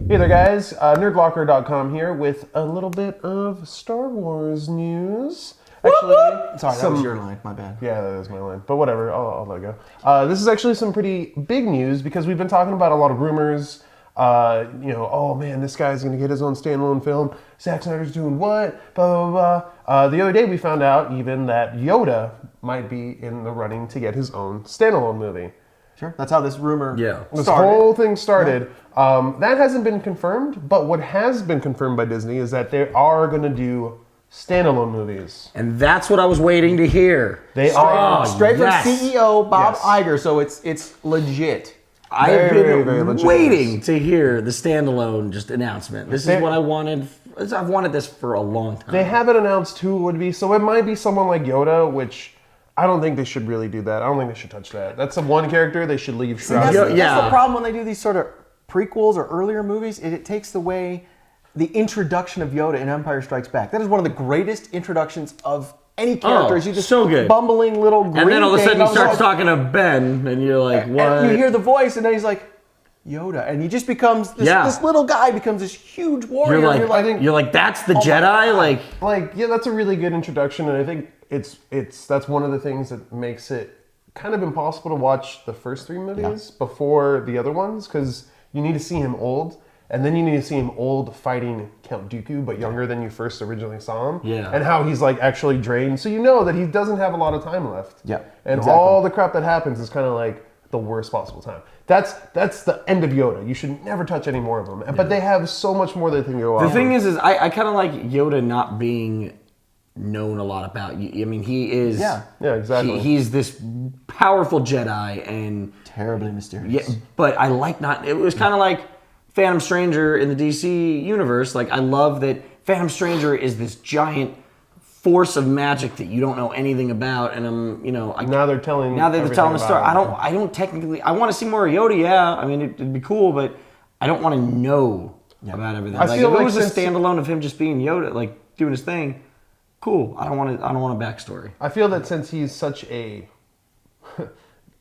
Hey there, guys. Nerdlocker.com here with a little bit of Star Wars news. Actually, sorry, that was your line. My bad. Yeah, that is my line. But whatever, I'll let it go. This is actually some pretty big news because we've been talking about a lot of rumors. Oh man, this guy's going to get his own standalone film. Zack Snyder's doing what? Blah, blah, blah. The other day we found out even that Yoda might be in the running to get his own standalone movie. Sure. That's how this rumor started. This whole thing started. Yeah. That hasn't been confirmed, but what has been confirmed by Disney is that they are going to do standalone movies. And that's what I was waiting to hear. They are. Straight from CEO Bob Iger, so it's legit. I have been waiting to hear the standalone just announcement. This is what I wanted. I've wanted this for a long time. They haven't announced who it would be, so it might be someone like Yoda, which I don't think they should really do that. I don't think they should touch that. That's the one character they should leave. That's the problem when they do these sort of prequels or earlier movies. It takes away the introduction of Yoda in Empire Strikes Back. That is one of the greatest introductions of any characters. You just so good. Bumbling little green and then all of a sudden he starts talking to Ben, and you're like, what? And you hear the voice, and then he's like, Yoda, and he just becomes this little guy becomes this huge warrior. You're like that's the Jedi. That's a really good introduction, and I think that's one of the things that makes it kind of impossible to watch the first three movies before the other ones, because you need to see him old, and then you need to see him old fighting Count Dooku, but younger than you first originally saw him. Yeah. And how he's like actually drained, so you know that he doesn't have a lot of time left. Yeah. And all the crap that happens is kind of like the worst possible time. That's the end of Yoda. You should never touch any more of them. But they have so much more that they can go on. The thing is I kind of like Yoda not being known a lot about. I mean, he is. Yeah, exactly. He's this powerful Jedi and terribly mysterious. Yeah, but I like not. It was kind of like Phantom Stranger in the DC universe. Like, I love that Phantom Stranger is this giant force of magic that you don't know anything about, and now they're telling the story. I don't technically. I want to see more of Yoda. Yeah, I mean it'd be cool, but I don't want to know about everything. If it was a standalone of him just being Yoda, like doing his thing, cool. I don't want a backstory. I feel that since he's such a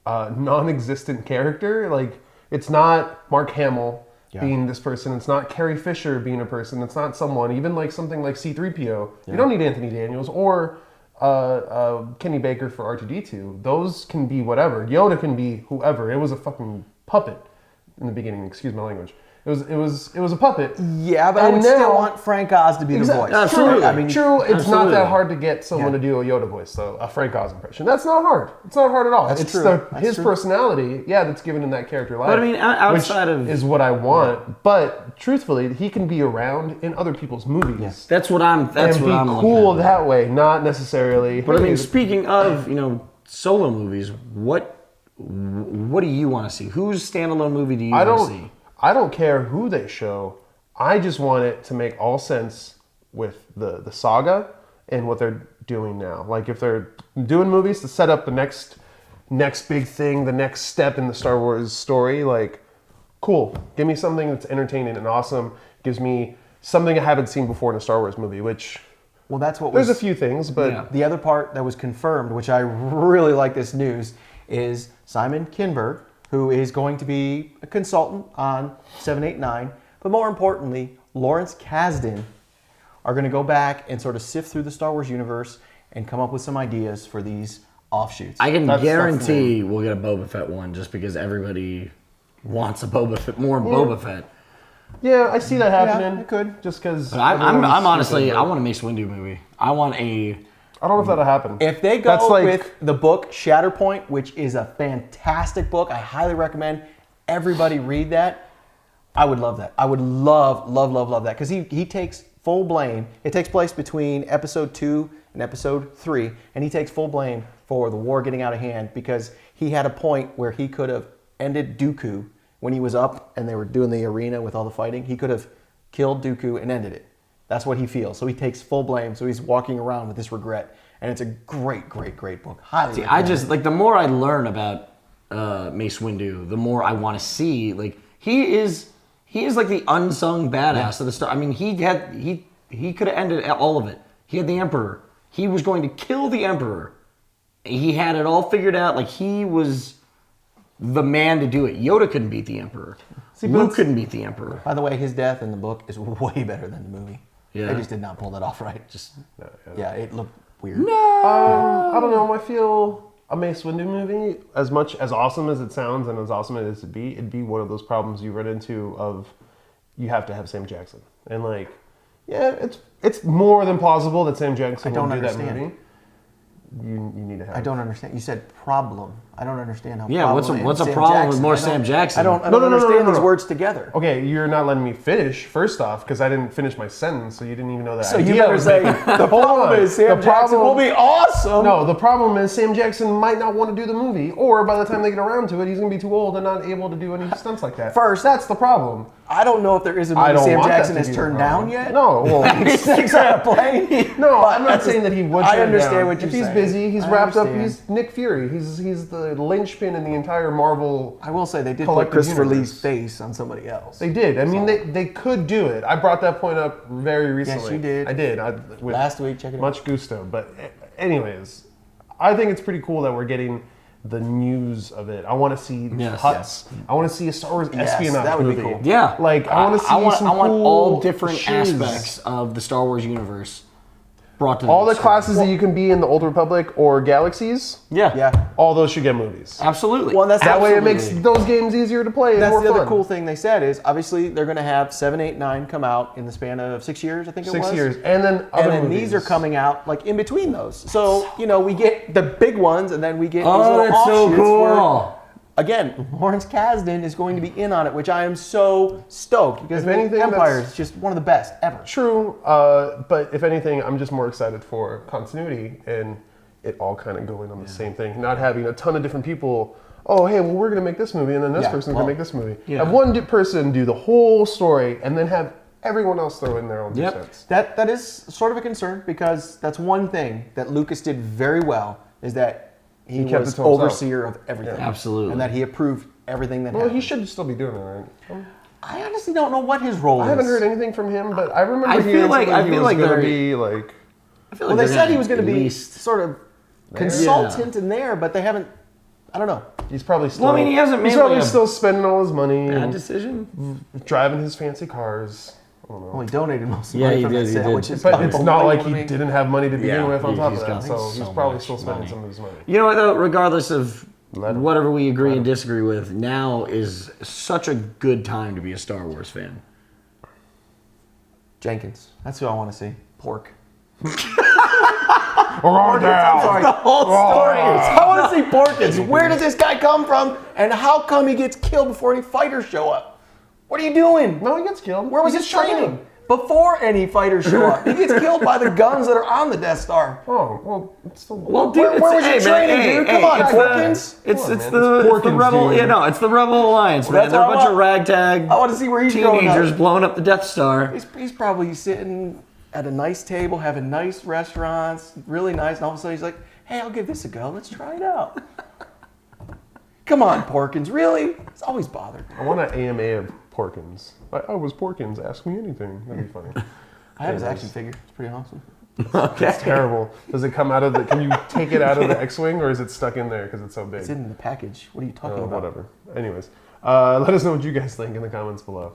non-existent character, like it's not Mark Hamill being this person, it's not Carrie Fisher being a person, it's not someone, even like something like C-3PO. You don't need Anthony Daniels or Kenny Baker for R2-D2. Those can be whatever. Yoda can be whoever. It was a fucking puppet in the beginning. Excuse my language. It was a puppet. Yeah, but I would still want Frank Oz to be the voice. Absolutely. True. It's not that hard to get someone to do a Yoda voice, though. A Frank Oz impression. That's not hard. It's not hard at all. That's it's true. His personality, that's given in that character life. But I mean, outside of is what I want. Yeah. But truthfully, he can be around in other people's movies. Yes. That's what I'm. That's what I'm. Cool that way, not necessarily. But I mean, speaking of solo movies, what do you want to see? Whose standalone movie do you want to see? I don't care who they show. I just want it to make all sense with the saga and what they're doing now. Like if they're doing movies to set up the next big thing, the next step in the Star Wars story, like cool. Give me something that's entertaining and awesome. Gives me something I haven't seen before in a Star Wars movie, which that's what there's a few things, but the other part that was confirmed, which I really like this news, is Simon Kinberg, who is going to be a consultant on 7, 8, 9. But more importantly, Lawrence Kasdan are going to go back and sort of sift through the Star Wars universe and come up with some ideas for these offshoots. I can guarantee we'll get a Boba Fett one just because everybody wants a Boba Fett. Yeah, I see that happening. Yeah, it could. Just because I'm honestly, I want a Mace Windu movie. I don't know if that'll happen. If they go with the book Shatterpoint, which is a fantastic book, I highly recommend everybody read that. I would love that. I would love that because he takes full blame. It takes place between episode 2 and episode 3, and he takes full blame for the war getting out of hand because he had a point where he could have ended Dooku when he was up and they were doing the arena with all the fighting. He could have killed Dooku and ended it. That's what he feels. So he takes full blame. So he's walking around with this regret. And it's a great book. Highly recommend. I just, the more I learn about Mace Windu, the more I want to see. Like, he is like the unsung badass of the Star. I mean, he could have ended all of it. He had the Emperor. He was going to kill the Emperor. He had it all figured out. Like, he was the man to do it. Yoda couldn't beat the Emperor. See, but Luke it's- couldn't beat the Emperor. By the way, his death in the book is way better than the movie. Yeah. They just did not pull that off right. Just yeah, it looked weird. I don't know. I feel a Mace Windu movie, as much as awesome as it sounds and as awesome as it'd be one of those problems you run into of you have to have Sam Jackson. And like, yeah, it's more than plausible that Sam Jackson I don't will do that understand. movie. You need to have. I don't understand. You said problem. I don't understand how. Yeah, problem what's a and Sam problem with Jackson. more I don't- Sam Jackson? I don't No, understand no. these words together. Okay, you're not letting me finish. First off, because I didn't finish my sentence, so you didn't even know that. So idea you I better was say making. the Hold problem on. is Sam The Jackson will be awesome. No, the problem is Sam Jackson might not want to do the movie, or by the time they get around to it, he's going to be too old and not able to do any stunts like that. First- that's the problem. I don't know if there is a I movie don't Sam want that Jackson to has be the turned problem. down yet. No, well, He's six on a plane. no, But I'm not saying that he would. I turn understand down. what you're If he's saying. busy, he's I wrapped up. understand. He's Nick Fury. He's the linchpin in the entire Marvel. I will say they did put collective Christopher universe. Lee's face on somebody else. They did. I mean, they could do it. I brought that point up very recently. you did. I did. With Last week, check it out. much gusto. But anyways, I think it's pretty cool that we're getting the news of it. I want to see Yes. Huts. I want to see a Star Wars espionage that would be movie. cool. Yeah, Like I want to see I want some cool all different shiz. aspects of the Star Wars universe brought to All the big screen. classes that you can be in the Old Republic or Galaxies. Yeah, Yeah. All those should get movies. absolutely. Well, that's That way it Absolutely. makes those games easier to play and That's more the other fun. cool thing they said is obviously they're going to have 7, 8, 9 come out in the span of 6 years. I think it was 6 years. And then other And then movies. these are coming out like in between those. So we get the big ones, and then we get these Oh, little that's so offshoots where, cool. again, Lawrence Kasdan is going to be in on it, which I am so stoked because If anything, Empire that's- is just one of the best ever. True, but if anything, I'm just more excited for continuity and it all kind of going on the same thing. Not having a ton of different people. Oh, hey, well, we're going to make this movie, and then this Yeah, person's well, going to make this movie. yeah. Have one person do the whole story, and then have everyone else throw in their own Yep. 2 cents. That is sort of a concern because that's one thing that Lucas did very well is that he kept was it to himself. overseer of everything. Yeah. Absolutely. And that he approved everything that Well, happened. he should still be doing it, right? I honestly don't know what his role is. I haven't heard anything from him, but I remember I hearing feel like- something I he feel was like going to they're- be like... I feel Well, like they they're said he gonna was going to at be least- sort of consultant in there, but they haven't. I don't know. He's probably still... Well, I mean, he hasn't He's made, probably like, a still spending all his money bad and decision. driving his fancy cars. I don't know. Well, he donated most of the Yeah, money he from did, that he sale, did. which is But it's not like unbelievable to he me. didn't have money to begin Yeah, with on top he's of got that. So so he's probably much still spending money. some of his money. You know what, though? Regardless of Let him. whatever we agree and disagree with, now is such a good time to be a Star Wars fan. Jenkins. That's who I want to see. Pork. Oh, I'm sorry. The whole story is I want to see Porkins. Where did this guy come from? And how come he gets killed before any fighters show up? What are you doing? No, he gets killed. Where was He his gets shot training? down. Before any fighters show up. He gets killed by the guns that are on the Death Star. Oh, well, it's still... Well, dude, Where was your hey, man, training, hey, dude? hey, Come on, it's Porkins. It's Come on, it's man, the it's it's the Porkins, rebel. dude. Yeah, no, it's the Rebel Alliance, man. that's They're a what I bunch of want. ragtag I want to see where he's growing up. teenagers blowing up the Death Star. He's probably sitting at a nice table, having nice restaurants, really nice, and all of a sudden he's like, hey, I'll give this a go. Let's try it out. Come on, Porkins. Really? It's always bothered me. I want an AMA of Porkins. I was Porkins. Ask me anything. That'd be funny. I have his action figure. It's pretty awesome. Okay. It's terrible. Does it come out of the... Can you take it out of the X-Wing, or is it stuck in there because it's so big? It's in the package. What are you talking about? Whatever. Anyways, let us know what you guys think in the comments below.